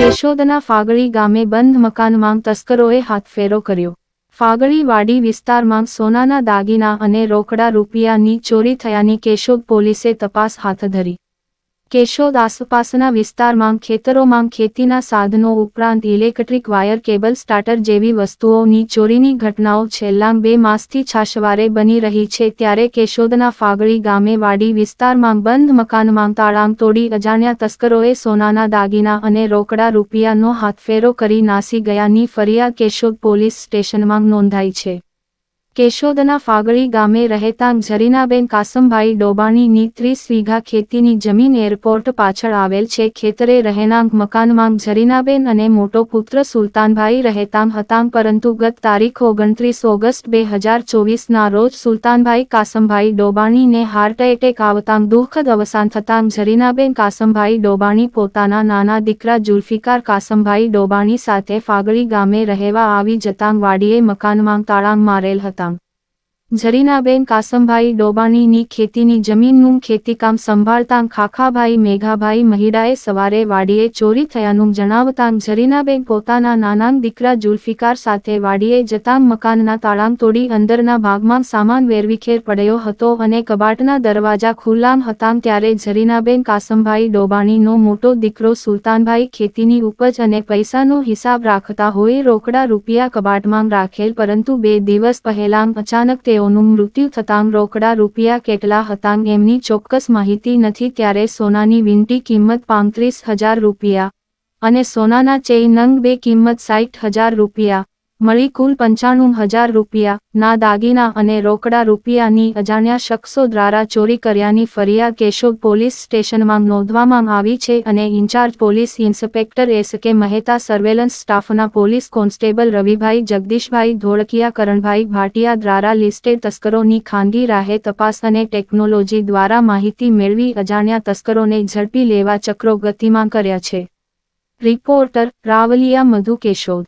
કેશોદના ફાગળી ગામે બંધ મકાનમાં તસ્કરોએ હાથફેરો કર્યો। ફાગળી વાડી વિસ્તારમાં સોનાના દાગીના અને રોકડા રૂપિયાની ચોરી થયાની કેશોદ પોલીસે તપાસ હાથ ધરી। કેશોદ આસપાસના વિસ્તારમાં ખેતરોમાં ખેતીના સાધનો ઉપરાંત ઇલેક્ટ્રિક વાયર, કેબલ, સ્ટાર્ટર જેવી વસ્તુઓની ચોરીની ઘટનાઓ છેલ્લા 2 માસથી છાશવારે બની રહી છે। ત્યારે કેશોદના ફાગળી ગામે વાડી વિસ્તારમાં બંધ મકાનમાં તાળાં તોડી અજાણ્યા તસ્કરોએ સોનાના દાગીના અને રોકડા રૂપિયાનો હાથફેરો કરી નાસી ગયાની ફરિયાદ કેશોદ પોલીસ સ્ટેશનમાં નોંધાઈ છે। કેશોદના ફાગળી ગામે રહેતા ઝરીનાબેન કાસમભાઈ ડોબાણીની 30 વીઘા ખેતીની જમીન એરપોર્ટ પાછળ આવેલ છે। ખેતરે રહેના મકાનમાં ઝરીનાબેન અને મોટો પુત્ર સુલતાનભાઈ રહેતા હતા, પરંતુ ગત તારીખ 29 ઓગસ્ટ 2024ના રોજ સુલતાનભાઈ કાસમભાઈ ડોબાણીને હાર્ટ એટેક આવતા દુઃખદ અવસાન થતાં ઝરીનાબેન કાસમભાઈ ડોબાણી પોતાના નાના દીકરા જુલ્ફિકાર કાસમભાઈ ડોબાણી સાથે ફાગળી ગામે રહેવા આવી જતાં વાડીએ મકાનમાં તાળાં મારેલ હતા। ઝરીનાબેન કાસમભાઈ ડોબાણીની ખેતીની જમીનનું ખેતીકામ સંભાળતા ખાખાભાઈ મેઘાભાઈ મહિડાએ સવારે વાડીએ ચોરી થયાનું જણાવતાં ઝરીનાબેન પોતાના નાના દીકરા જુલ્ફિકાર સાથે વાડીએ જતાં મકાનના તાળાં તોડી અંદરના ભાગમાં સામાન વેરવિખેર પડ્યો હતો અને કબાટના દરવાજા ખુલ્લા હતા। ત્યારે ઝરીનાબેન કાસમભાઈ ડોબાણીનો મોટો દીકરો સુલતાનભાઈ ખેતીની ઉપજ અને પૈસાનો હિસાબ રાખતા હોય રોકડા રૂપિયા કબાટમાં રાખેલ, પરંતુ 2 દિવસ પહેલા અચાનક તેઓનું મૃત્યુ થતાં રોકડા રૂપિયા કેટલા હતા એમની ચોક્કસ માહિતી નથી। ત્યારે સોનાની વીંટી કિંમત 35,000 રૂપિયા અને સોનાના ચેઇન નંગ 2 કિંમત 60,000 રૂપિયા મળી કુલ 95,000 રૂપિયા ના દાગીના અને રોકડા રૂપિયાની અજાણ્યા શખ્સો દ્વારા ચોરી કર્યાની ફરિયાદ કેશોદ પોલીસ સ્ટેશનમાં નોંધવામાં આવી છે અને incharge police inspector S K. Mehta, surveillance સ્ટાફના પોલીસ કોન્સ્ટેબલ રવિભાઈ જગદીશભાઈ ધોળકિયા, કરણભાઈ ભાટિયા દ્વારા લિસ્ટેડ તસ્કરોની ખાનગી રાહે તપાસ અને ટેકનોલોજી દ્વારા માહિતી મેળવી અજાણ્યા તસ્કરોને ઝડપી લેવા ચક્રો ગતિમાન કર્યા છે। રિપોર્ટર રાવલિયા મધુ, કેશોદ।